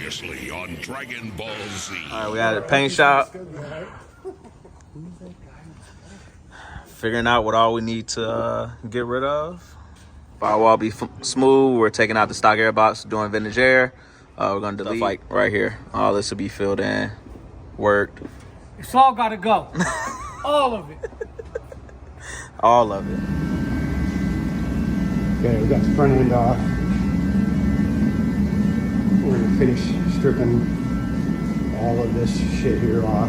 previously on Dragon Ball Z. All right, we at a paint shop. Figuring out what all we need to get rid of. Firewall be smooth. We're taking out the stock air box, doing vintage air. We're gonna delete like right here. All this will be filled in, worked. It's all gotta go. All of it. All of it. Okay, we got the front end off. We're gonna finish stripping all of this shit here off.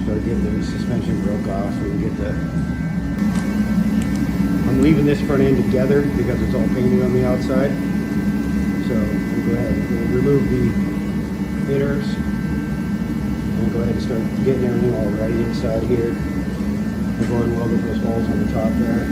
Start getting the suspension broke off so we can get the... I'm leaving this front end together because it's all painted on the outside. So we'll go ahead and remove the hitters. And go ahead and start getting everything all ready inside here. We're going to weld up those holes on the top there.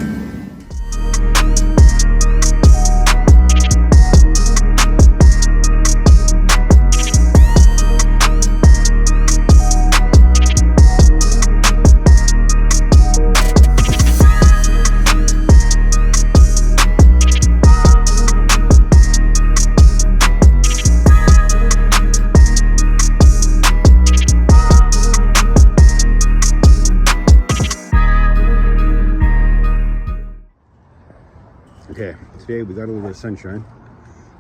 Okay, today we got a little bit of sunshine.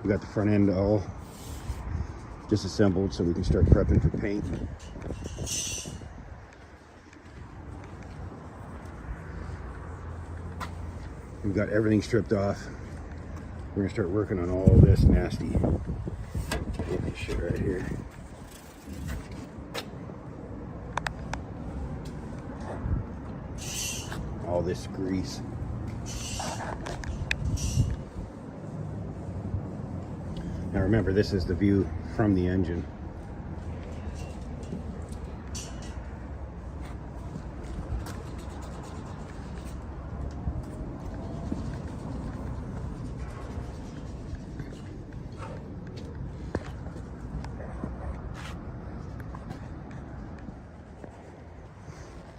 We got the front end all disassembled so we can start prepping for paint. We've got everything stripped off. We're gonna start working on all this nasty shit right here. All this grease. Now remember, this is the view from the engine.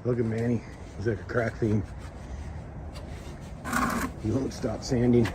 Look at Manny, he's like a crack fiend. He won't stop sanding.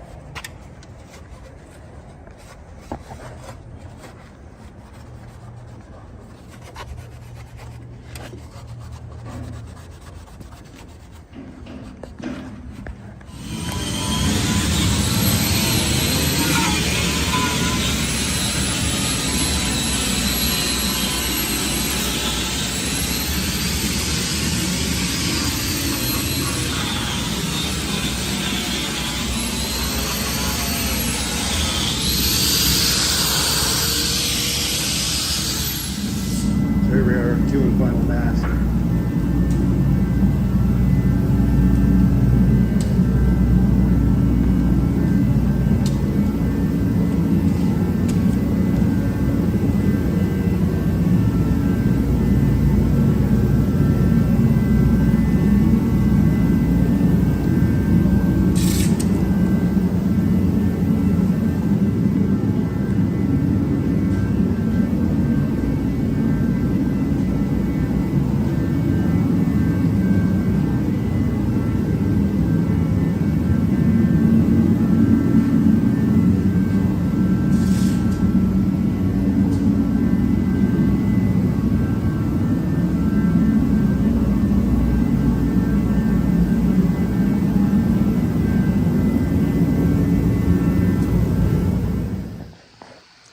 Here we are, doing final Mast.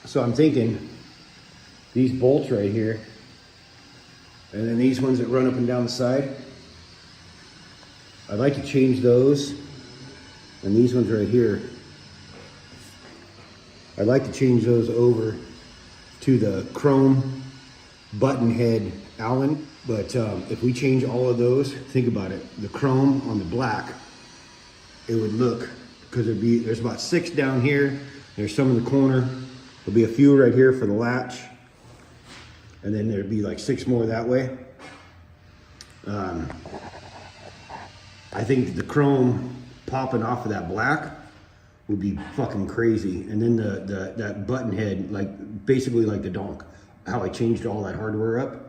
So I'm thinking these bolts right here, and then these ones that run up and down the side, I'd like to change those, and these ones right here, I'd like to change those over to the chrome button head Allen. But if we change all of those, think about it, the chrome on the black, it would look, because there's about 6 down here, there's some in the corner, there'll be a few right here for the latch, and then there'd be like 6 more that way. I think the chrome popping off of that black would be fucking crazy. And then that button head, like basically like the donk, how I changed all that hardware up.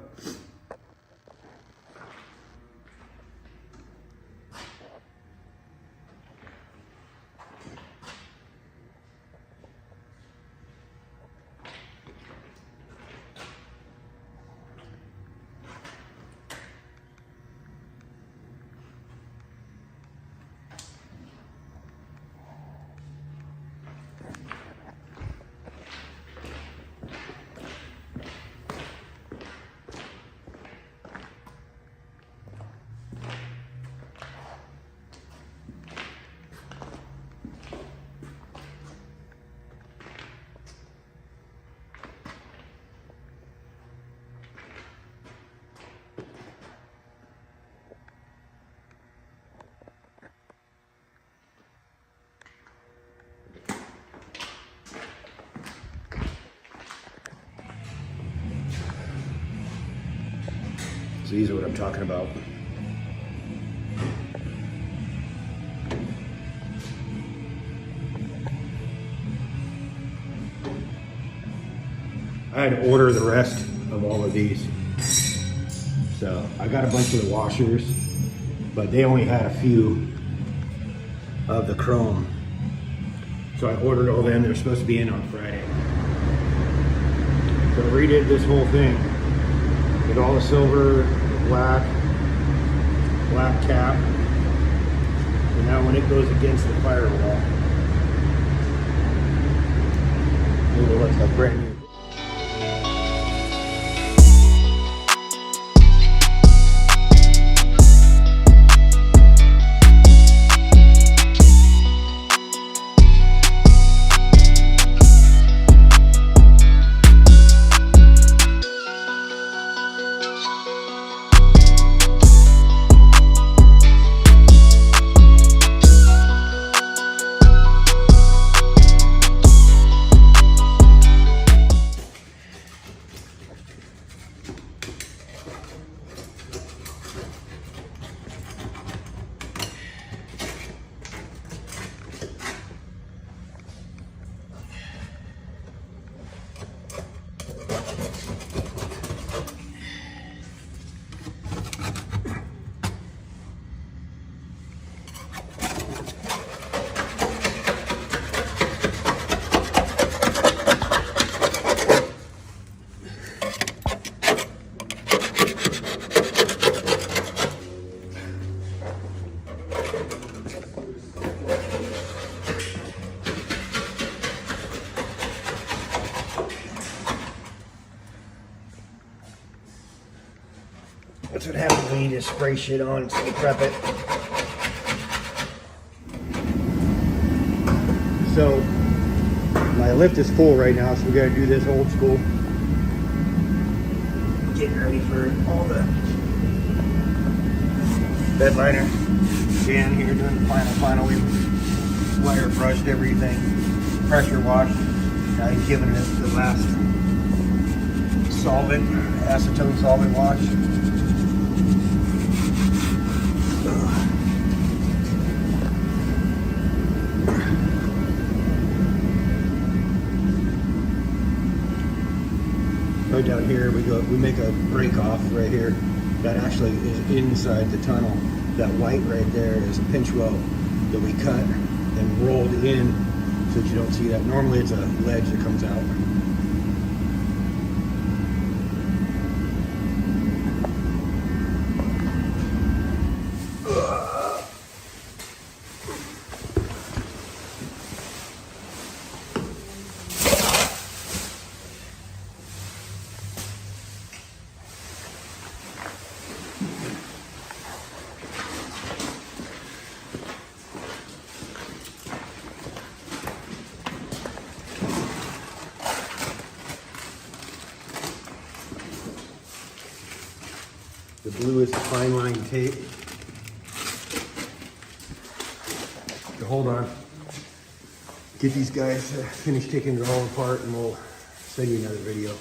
So these are what I'm talking about. I had to order the rest of all of these. So I got a bunch of the washers, but they only had a few of the chrome. So I ordered all them. They're supposed to be in on Friday. So I redid this whole thing with all the silver, black cap. And now when it goes against the firewall, it will look like brand new. That's what happens when you just spray shit on and you prep it. So my lift is full right now, so we gotta do this old school. Getting ready for all the bed liner. Dan here doing the final. We wire brushed everything, pressure washed. Now he's giving it the last solvent, acetone solvent wash. Right down here, we make a break off right here. That actually is inside the tunnel. That white right there is a pinch weld that we cut and rolled in so that you don't see that. Normally it's a ledge that comes out. The blue is the fine line tape. So hold on. Get these guys finished taking it all apart and we'll send you another video.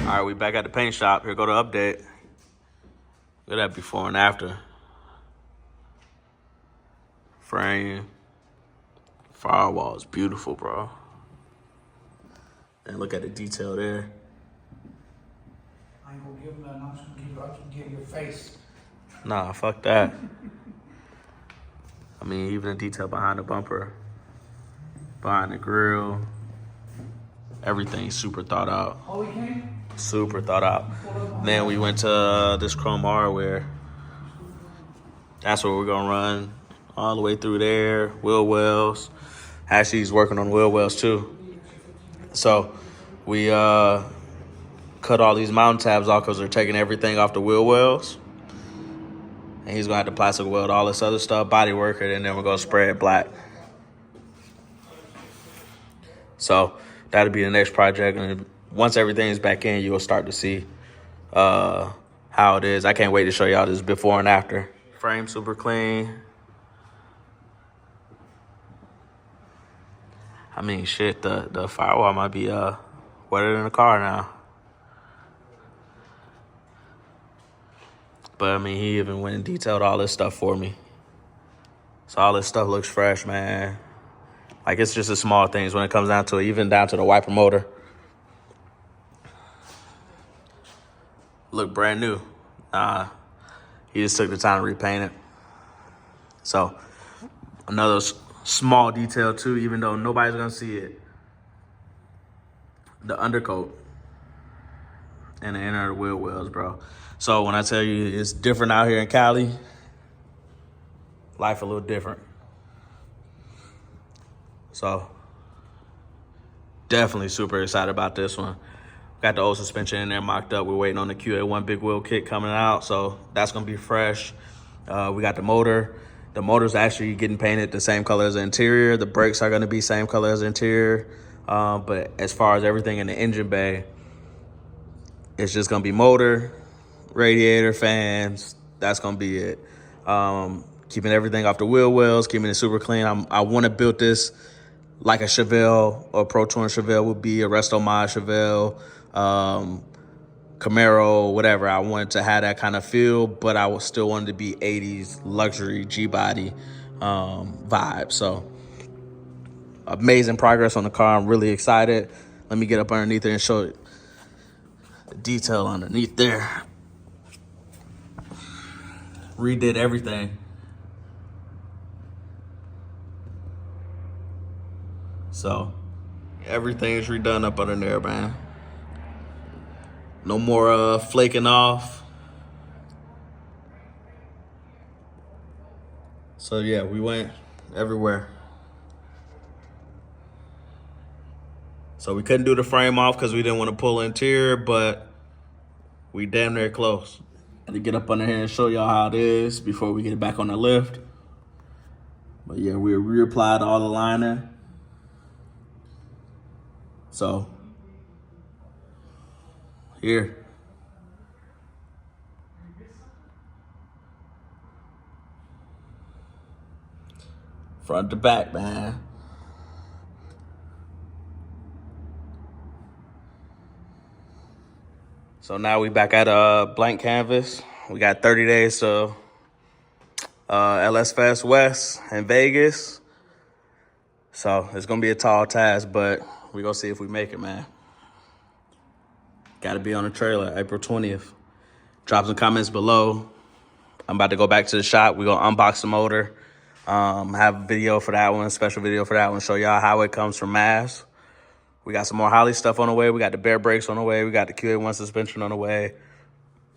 All right, we back at the paint shop. Here go the update. Look at that before and after. Frame. Firewall is beautiful, bro. And look at the detail there. I ain't gonna give him nothing. I'm just gonna give your face. Nah, fuck that. I mean, even the detail behind the bumper, behind the grill, everything's super thought out. Oh, we came? Super thought out. Then we went to this chrome hardware. That's where we're gonna run all the way through there. Wheel wells. Actually, he's working on wheel wells too. So we cut all these mounting tabs off because they're taking everything off the wheel wells. And he's gonna have to plastic weld all this other stuff, body work it, and then we're gonna spray it black. So that'll be the next project. And once everything's back in, you'll start to see how it is. I can't wait to show y'all this before and after. Frame super clean. I mean, shit, the firewall might be wetter than the car now. But I mean, he even went and detailed all this stuff for me. So all this stuff looks fresh, man. Like, it's just the small things when it comes down to it, even down to the wiper motor. Look brand new. He just took the time to repaint it. So another small detail too, even though nobody's gonna see it. The undercoat and the inner wheel wells, bro. So when I tell you it's different out here in Cali, life a little different. So definitely super excited about this one. Got the old suspension in there mocked up. We're waiting on the QA1 big wheel kit coming out, so that's gonna be fresh. We got the motor. The motor's actually getting painted the same color as the interior. The brakes are gonna be same color as the interior. But as far as everything in the engine bay, it's just gonna be motor, radiator, fans. That's gonna be it. Keeping everything off the wheel wells, keeping it super clean. I wanna build this like a Chevelle or Pro Touring Chevelle would be, a Resto Mod Chevelle, Camaro, whatever. I wanted to have that kind of feel, but I was still wanted to be 80s luxury G-body vibe. So amazing progress on the car. I'm really excited. Let me get up underneath it and show it. The detail underneath there. Redid everything. So everything is redone up under there, man. No more flaking off. So yeah, we went everywhere. So we couldn't do the frame off because we didn't want to pull interior, but we damn near close. Had to get up under here and show y'all how it is before we get it back on the lift. But yeah, we reapplied all the liner. So here. Front to back, man. So now we back at a blank canvas. We got 30 days to LS Fest West in Vegas. So it's gonna be a tall task, but we gonna see if we make it, man. Gotta be on the trailer, April 20th. Drop some comments below. I'm about to go back to the shop. We're gonna unbox the motor. Have a video for that one, special video for that one, show y'all how it comes from Mast. We got some more Holley stuff on the way. We got the bare brakes on the way. We got the QA1 suspension on the way.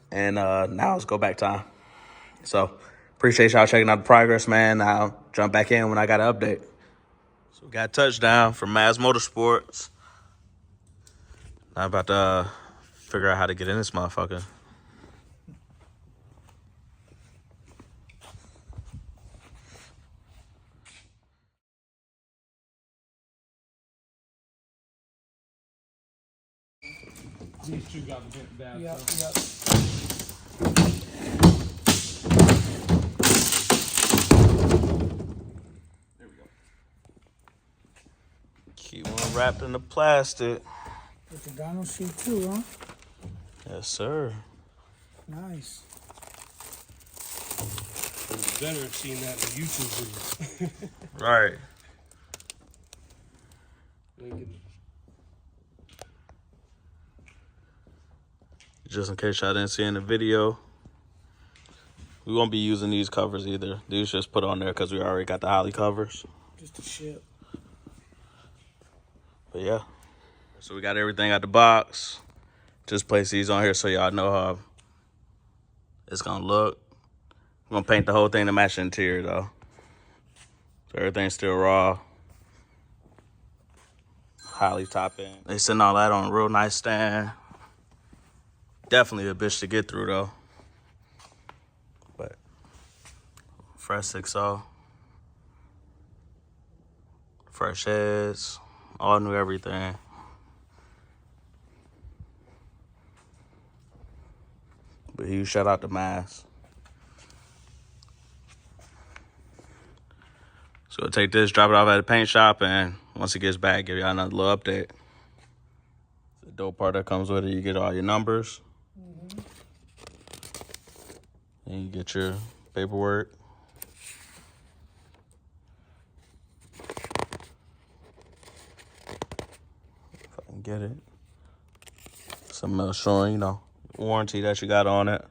And now it's go back time. So appreciate y'all checking out the progress, man. I'll jump back in when I got an update. So we got a touchdown from Mast Motorsports. Now I'm about to figure out how to get in this motherfucker. These two got bent bad. Yep, So. yep. There we go. Keep one wrapped in the plastic. With the dyno sheet too, huh? Yes, sir. Nice. It was better seeing that in the YouTube videos. Right. Just in case y'all didn't see in the video, we won't be using these covers either. These just put on there because we already got the Holley covers. Just a ship. But yeah. So we got everything out the box. Just place these on here so y'all know how it's gonna look. We're gonna paint the whole thing to match the interior though. So everything's still raw. Holley top end. They send all that on a real nice stand. Definitely a bitch to get through though. But fresh 6.0. Fresh heads. All new everything. review. Shout out to Mast. So we'll take this, drop it off at the paint shop, and once it gets back, give y'all another little update. The dope part that comes with it, you get all your numbers. And you get your paperwork. If I can get it. Something else showing, you know, warranty that you got on it.